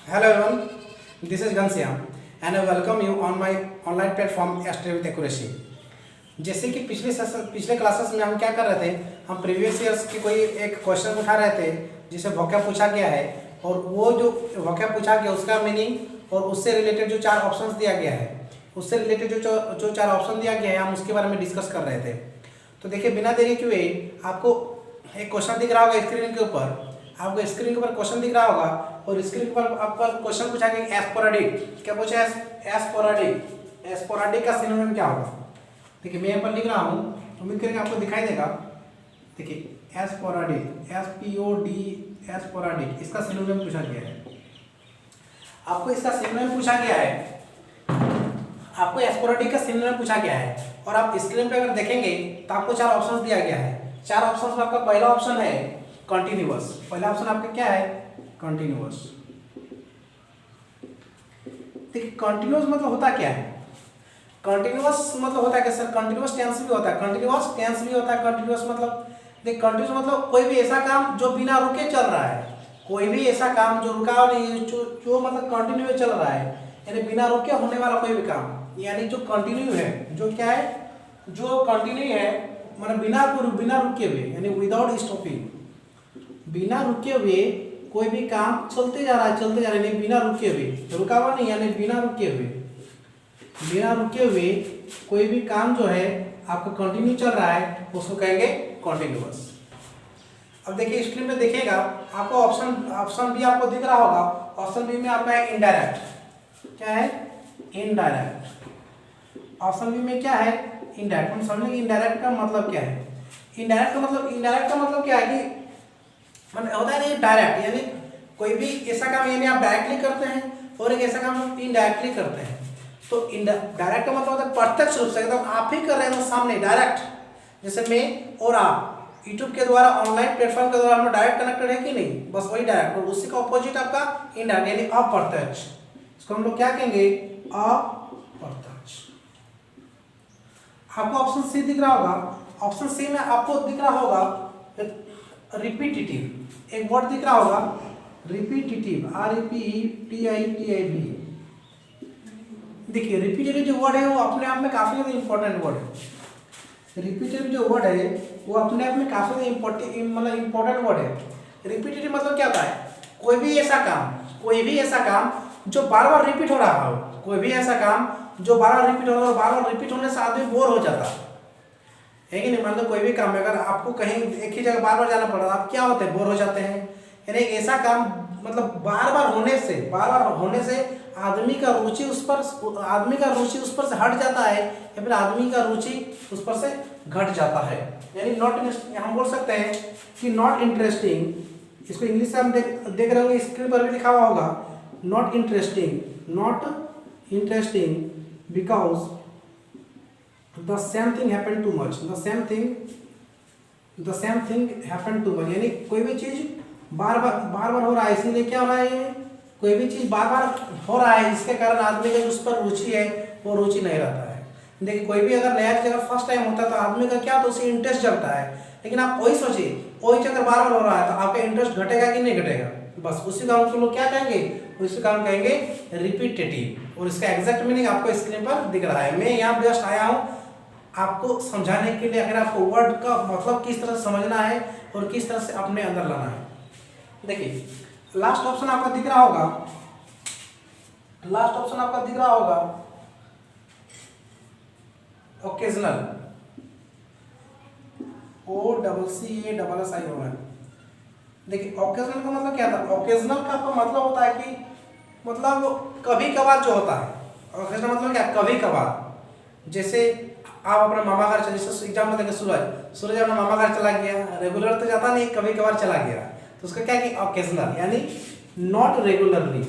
Hello everyone, this is Ghanshyam and I welcome you on my online platform Study with Accuracy। जैसे कि पिछले classes में हम क्या कर रहे थे, हम प्रीवियस ईयर्स की कोई एक क्वेश्चन उठा रहे थे जिसे वोकैब पूछा गया है और वो जो वोकैब पूछा गया उसका मीनिंग और उससे रिलेटेड जो 4 ऑप्शंस दिया गया है, उससे रिलेटेड जो 4 ऑप्शन दिया गया है हम उसके बारे में डिस्कस कर रहे थे। तो देखिए बिना देरी के हुए आपको एक क्वेश्चन दिख रहा होगा स्क्रीन के ऊपर, आपको स्क्रीन के ऊपर क्वेश्चन दिख रहा होगा और स्क्रीन के ऊपर आपका क्वेश्चन पूछा गया एस्पोराडिक। क्या पूछा है? एस्पोराडिक। एस्पोराडिक का सिनोनिम क्या होगा? देखिए मैं यहाँ पर लिख रहा हूँ, उम्मीद करेंगे आपको दिखाई देगा। देखिए एस्पोराडिक, एस्पोराडिक, इसका सिनोनिम पूछा गया है। आपको इसका सिनोनिम पूछा गया है, आपको एस्पोराडिक का सिनोनिम पूछा गया है और आप स्क्रीन पे अगर देखेंगे तो आपको 4 ऑप्शंस दिया गया है। 4 ऑप्शंस में आपका पहला ऑप्शन है कंटिन्यूअस। पहला ऑप्शन आपका क्या है? कंटिन्यूअस। देखिए कंटिन्यूअस मतलब होता क्या है? कंटिन्यूअस मतलब होता है कि सर कंटिन्यूअस टेंस भी होता है, कंटिन्यूअस टेंस भी होता है। कंटिन्यूअस मतलब देख, कंटिन्यूअस मतलब कोई भी ऐसा काम जो बिना रुके चल रहा है, कोई भी ऐसा काम जो रुका नहीं, जो मतलब कंटिन्यू चल रहा है, यानी बिना रुके होने वाला कोई भी काम, यानी जो कंटिन्यू है, जो क्या है, जो कंटिन्यू है मतलब बिना रुके हुए, यानी विदाउट स्टॉपिंग, बिना रुके हुए कोई भी काम चलते जा रहा है, यानी बिना रुके हुए, रुका हुआ नहीं, यानी बिना रुके हुए कोई भी काम जो है आपका कंटिन्यू चल रहा है उसको कहेंगे कंटिन्यूअस। अब देखिए स्क्रीन पे देखिएगा, आपको ऑप्शन बी आपको दिख रहा होगा। ऑप्शन बी में आपका है इनडायरेक्ट। क्या है? इनडायरेक्ट। ऑप्शन बी में क्या है? इनडायरेक्ट। हम समझेंगे इनडायरेक्ट का मतलब क्या है। इनडायरेक्ट का मतलब क्या है कि मतलब होता है डायरेक्ट, यानी कोई भी ऐसा काम यानी आप डायरेक्टली करते हैं और एक ऐसा काम आप इनडायरेक्टली करते हैं। तो डायरेक्ट का मतलब होता है प्रत्यक्ष रूप से, एकदम आप ही कर रहे हैं सामने डायरेक्ट। जैसे मैं और आप यूट्यूब के द्वारा, ऑनलाइन प्लेटफॉर्म के द्वारा हम डायरेक्ट कनेक्टेड है कि नहीं, बस वही डायरेक्ट। और उसी का ऑपोजिट आपका इनडायरेक्ट यानी अप्रत्यक्ष। इसको हम लोग क्या कहेंगे? अप्रत्यक्ष। आपको ऑप्शन सी दिख रहा होगा। ऑप्शन सी में आपको दिख रहा होगा रिपीटिटिव, एक वर्ड दिख रहा होगा रिपीटिटिव, REPETITIV। देखिए रिपीटेटिव जो वर्ड है वो अपने आप में काफी ज्यादा इंपॉर्टेंट वर्ड है। रिपीटेटिव जो वर्ड है वो अपने आप में काफी ज्यादा इंपॉर्टेंट वर्ड है। रिपीटेटिव मतलब क्या होता है? कोई भी ऐसा काम जो बार बार रिपीट हो रहा हो, कोई भी ऐसा काम जो बार बार रिपीट हो रहा हो, बार बार रिपीट होने से आदमी बोर हो जाता है कि नहीं। मान लो कोई भी काम है, अगर आपको कहीं एक ही जगह बार बार जाना पड़ रहा है, आप क्या होते हैं? बोर हो जाते हैं। यानी एक ऐसा काम मतलब बार बार होने से आदमी का रुचि उस पर से हट जाता है या फिर आदमी का रुचि उस पर से घट जाता है। यानी हम बोल सकते हैं कि नॉट इंटरेस्टिंग। इसको इंग्लिश से हम देख रहे होंगे, स्क्रीन पर भी लिखा हुआ होगा not interesting because the same thing happened too much, the same thing happened too much। यानी कोई भी चीज बार बार हो रहा है, इसीलिए क्या हो रहा है, कोई भी चीज बार बार हो रहा है जिसके कारण आदमी का उस पर रुचि है वो रुचि नहीं रहता है। देखिए कोई भी अगर नया चीज अगर फर्स्ट टाइम होता है तो आदमी का क्या, तो उसे इंटरेस्ट जगता है। लेकिन आप वही सोचिए, वही चीज अगर बार बार हो रहा है तो आपका इंटरेस्ट घटेगा कि नहीं घटेगा? बस उसी का हम लोग क्या कहेंगे? उसी का हम कहेंगे रिपीटेटिव। और इसका एग्जैक्ट मीनिंग आपको स्क्रीन पर दिख रहा है। मैं यहाँ जस्ट आया हूँ आपको समझाने के लिए, अगर आपको वर्ड का मतलब किस तरह से समझना है और किस तरह से अपने अंदर लाना है। देखिए लास्ट ऑप्शन आपका दिख रहा होगा, ओकेजनल, OCCASSI होगा। देखिए ओकेजनल का मतलब क्या था? ओकेजनल का मतलब होता है कि मतलब कभी कभार जो होता है। ओकेजनल मतलब क्या? कभी कभार। जैसे आप अपना मामा घर चले, जैसे एग्जाम्पल देंगे सूरज अपना मामा घर चला गया, रेगुलर तो जाता नहीं, कभी कभार चला गया, तो उसका क्या कि ऑकेजनल, यानी नॉट रेगुलरली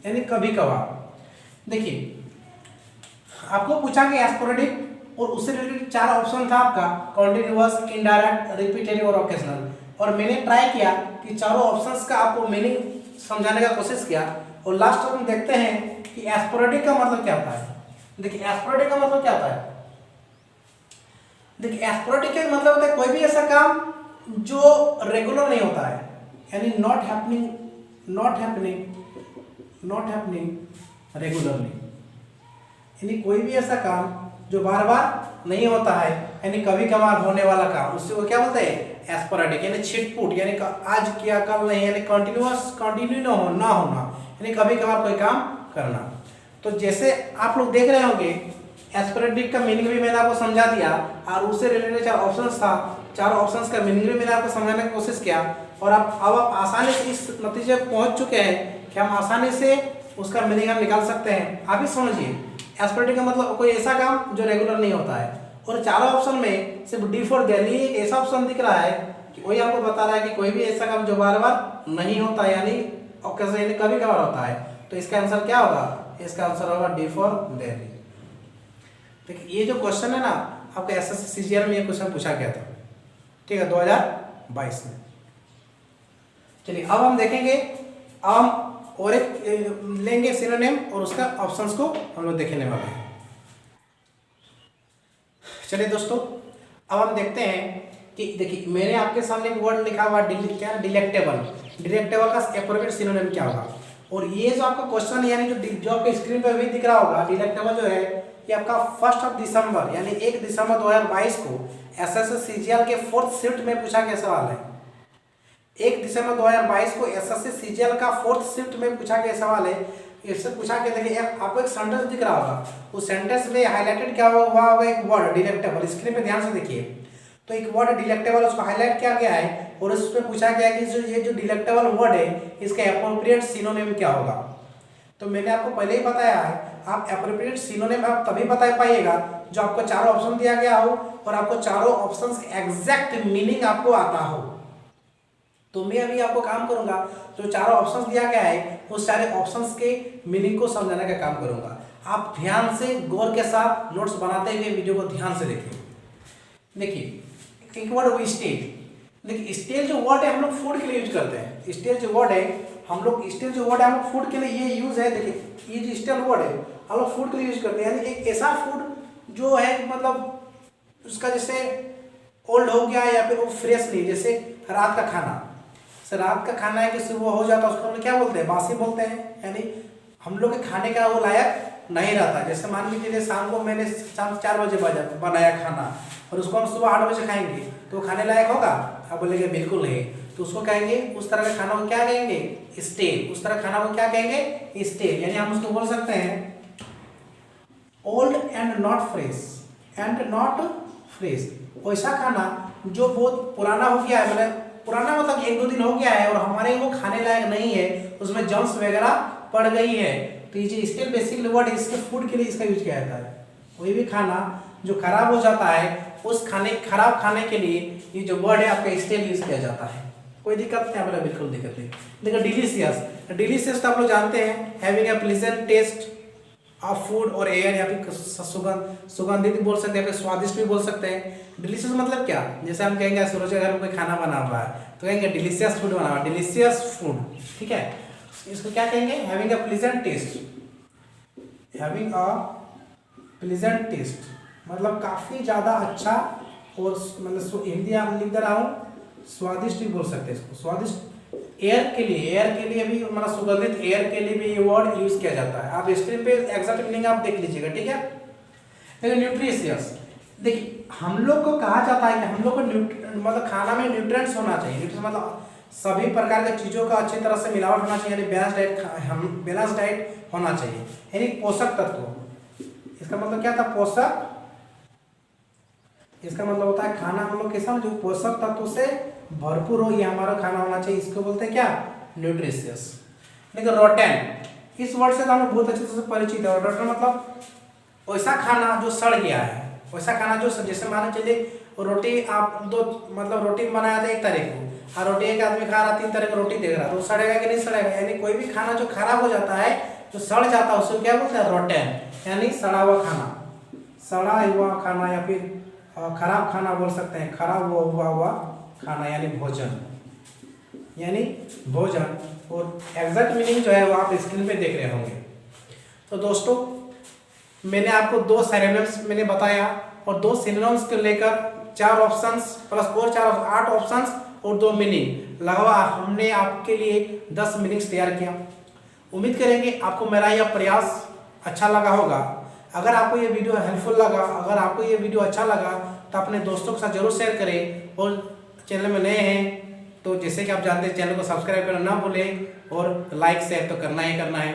यानी कभी कभार। देखिए आपको पूछा गया स्पोरेडिक और उससे रिलेटेड 4 ऑप्शन था आपका, कॉन्टिन्यूअस, इनडायरेक्ट, रिपीटेटिव और ऑकेजनल। और मैंने ट्राई किया कि चारों ऑप्शंस का आपको मीनिंग समझाने का कोशिश किया। और लास्ट में देखते हैं कि एस्पोरेडिक का मतलब क्या होता है। देखिए एस्पोरेडिक का मतलब क्या होता है? देखिए एस्पोरेडिक का मतलब होता है कोई भी ऐसा काम जो रेगुलर नहीं होता है, यानी नॉट हैपनिंग रेगुलरली, यानी कोई भी ऐसा काम जो बार बार नहीं होता है, यानी कभी कभार होने वाला काम, उससे वो क्या बोलते हैं एस्पोरेडिक, यानी छिटपुट, यानी आज किया कल नहीं, यानी कंटिन्यू ना होना, यानी कभी कभार कोई काम करना। तो जैसे आप लोग देख रहे होंगे एस्पोरेडिक का मीनिंग भी मैंने आपको समझा दिया, और उससे रिलेटेड 4 ऑप्शंस था, 4 ऑप्शंस का मीनिंग भी मैंने आपको समझाने की कोशिश किया, और अब आप आसानी से इस नतीजे पर पहुंच चुके हैं कि हम आसानी से उसका मीनिंग हम निकाल सकते हैं। आप ही समझिए एस्पोरेडिक का मतलब कोई ऐसा काम जो रेगुलर नहीं होता है, और 4 ऑप्शन में सिर्फ डी फॉर दिल्ली एक ऐसा ऑप्शन दिख रहा है कि वही आपको बता रहा है कि कोई भी ऐसा काम जो बार बार नहीं होता, यानी यानी कभी कभार होता है। तो इसका आंसर क्या होगा, इसका आंसर होगा डी फॉर दिल्ली। देखिए ये जो क्वेश्चन है ना, आपका एसएससी सीजीएल में ये क्वेश्चन पूछा गया था, ठीक है, 2022 में। चलिए अब हम देखेंगे, अब हम और एक लेंगे सिनोनिम और उसका ऑप्शंस को हम लोग देखने वाले हैं। चलिए दोस्तों अब हम देखते हैं कि देखिए मेरे आपके सामने एक वर्ड लिखा हुआ क्या, डिलेक्टेबल का एप्रोप्रिएट सिनोनिम क्या होगा। और ये जो आपका क्वेश्चन यानी जो आपके स्क्रीन पर भी दिख रहा होगा, डिलेक्टेबल जो है ये आपका 1 दिसंबर यानी 1 दिसंबर 2022 को एसएससी सीजीएल के 4th शिफ्ट में पूछा गया सवाल है। 1 दिसंबर 2022 को एसएससी सीजीएल का 4th शिफ्ट में पूछा गया सवाल है। इससे पूछा गया, देखिए आपको एक सेंटेंस दिख रहा होगा, उस सेंटेंस में हाईलाइटेड क्या हुआ होगा, एक वर्ड डिलेक्टेबल, स्क्रीन पे ध्यान से देखिए। तो एक वर्ड डिलेक्टेबल उसको हाईलाइट किया गया है, और उसमें पूछा गया कि ये जो डिलेक्टेबल वर्ड है इसका एप्रोप्रिएट सिनोनिम क्या होगा। तो मैंने आपको पहले ही बताया है, आप एप्रोप्रिएट सिनोनिम आप तभी बता पाइएगा जो आपको 4 ऑप्शन दिया गया हो और आपको चारों ऑप्शंस एग्जैक्ट मीनिंग आपको आता हो। तो मैं अभी आपको काम करूंगा, जो 4 ऑप्शंस दिया गया है उस सारे ऑप्शंस के मीनिंग को समझाने का काम करूंगा। आप ध्यान से गौर के साथ नोट्स बनाते हुए वीडियो को ध्यान से देखिए। देखिए एक वर्ड स्टेल, देखिए स्टेल जो वर्ड है हम लोग फूड के लिए यूज करते हैं। स्टेल जो वर्ड है हम लोग फूड के लिए ये यूज है। देखिए ये जो स्टेल वर्ड है हम लोग फूड के लिए यूज करते हैं, यानी एक ऐसा फूड जो है मतलब उसका जैसे ओल्ड हो गया या फिर वो फ्रेश नहीं, जैसे रात का खाना, रात का खाना है कि सुबह हो जाता है उसको हम लोग क्या बोलते हैं, बासी बोलते हैं, यानी हम लोग के खाने का वो लायक नहीं रहता। जैसे मान लीजिए शाम को मैंने शाम 4 बजे बनाया खाना और उसको हम सुबह 8 बजे खाएंगे तो खाने लायक होगा? आप बोलेंगे बिल्कुल नहीं। तो उसको कहेंगे उस तरह का खाना को क्या कहेंगे, स्टेल। उस तरह खाना को क्या कहेंगे, स्टेल। यानी हम उसको बोल सकते हैं ओल्ड एंड नॉट फ्रेश, वैसा खाना जो बहुत पुराना हो गया है, मतलब पुराना मतलब 1-2 दिन हो गया है और हमारे वो खाने लायक नहीं है, उसमें जर्म्स वगैरह पड़ गई है। तो ये स्टेल बेसिकली वर्ड इसके फूड के लिए इसका यूज किया जाता है। कोई भी खाना जो खराब हो जाता है उस खराब खाने के लिए ये जो वर्ड है आपका स्टेल यूज किया जाता है। कोई दिक्कत नहीं, बोला बिल्कुल दिक्कत नहीं। देखो डिलीशियस तो आप लोग जानते हैं, having a pleasant taste of food और एयर, या फिर सुगंधित बोल सकते हैं, फिर स्वादिष्ट भी बोल सकते हैं। डिलीशियस मतलब क्या, जैसे हम कहेंगे सूरज के घर में कोई खाना बना हुआ है तो कहेंगे डिलीशियस फूड बना हुआ, डिलीशियस फूड, ठीक है। इसको क्या कहेंगे, हैविंग अ प्लीजेंट टेस्ट, मतलब काफी ज्यादा अच्छा, और मतलब हिंदी आप लिख दे रहा हूँ, स्वादिष्ट भी बोल सकते हैं इसको, स्वादिष्ट। एयर के लिए भी मतलब सुगंधित एयर के लिए भी ये वर्ड यूज किया जाता है। आप स्क्रीन पे एग्जैक्ट मीनिंग आप देख लीजिएगा, ठीक है। देखिए न्यूट्रिशियस, देखिए हम लोग को कहा जाता है कि हम लोग को मतलब खाना में न्यूट्रिएंट्स होना चाहिए। न्यूट्रिएंट्स मतलब सभी प्रकार के चीजों का अच्छी तरह से मिलावट होना चाहिए, यानी बैलेंस डाइट होना चाहिए, यानी पोषक तत्व। इसका मतलब क्या था, पोषक। इसका मतलब होता है खाना हम लोग कैसा जो पोषक तत्व से भरपूर हो, ये हमारा खाना होना चाहिए, इसको बोलते हैं क्या, न्यूट्रिशियस। देखिए रोटेन, इस वर्ड से तो हम लोग बहुत अच्छे से परिचित है। रोटेन मतलब वैसा खाना जो सड़ गया है, वैसा खाना जो जैसे मान चलिए रोटी आप मतलब रोटी बनाया था एक तरह को, और रोटी एक आदमी खा रहा 3 तरह की रोटी देख रहा, तो खराब कि नहीं सड़ेगा। यानी कोई भी खाना जो खराब हो जाता है, जो सड़ जाता है, उसको क्या बोलते हैं, रोटेन, यानी सड़ा हुआ खाना, या फिर खराब खाना बोल सकते हैं, खराब हुआ खाना, यानी भोजन। और एग्जैक्ट मीनिंग जो है वो आप स्क्रीन पे देख रहे होंगे। तो दोस्तों मैंने आपको 2 सिनोनिम्स मैंने बताया, और 2 सिनोनिम्स को लेकर 4 ऑप्शंस प्लस और 8 ऑप्शंस और 2 मीनिंग लगवा हमने आपके लिए 10 मीनिंग्स तैयार किया। उम्मीद करेंगे आपको मेरा यह प्रयास अच्छा लगा होगा। अगर आपको ये वीडियो हेल्पफुल लगा, अगर आपको ये वीडियो अच्छा लगा तो अपने दोस्तों के साथ जरूर शेयर करें। और चैनल में नए हैं तो जैसे कि आप जानते हैं चैनल को सब्सक्राइब करना ना भूलें और लाइक शेयर तो करना ही करना है।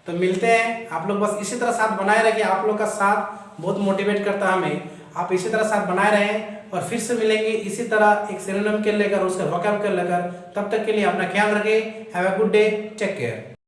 तो मिलते हैं, आप लोग बस इसी तरह साथ बनाए रखिए। आप लोग का साथ बहुत मोटिवेट करता है हमें। आप इसी तरह साथ बनाए रहें और फिर से मिलेंगे इसी तरह एक सिनोनिम के लेकर, उसका वोकैब के लेकर। तब तक के लिए अपना ख्याल रखें। Have a good day, take care.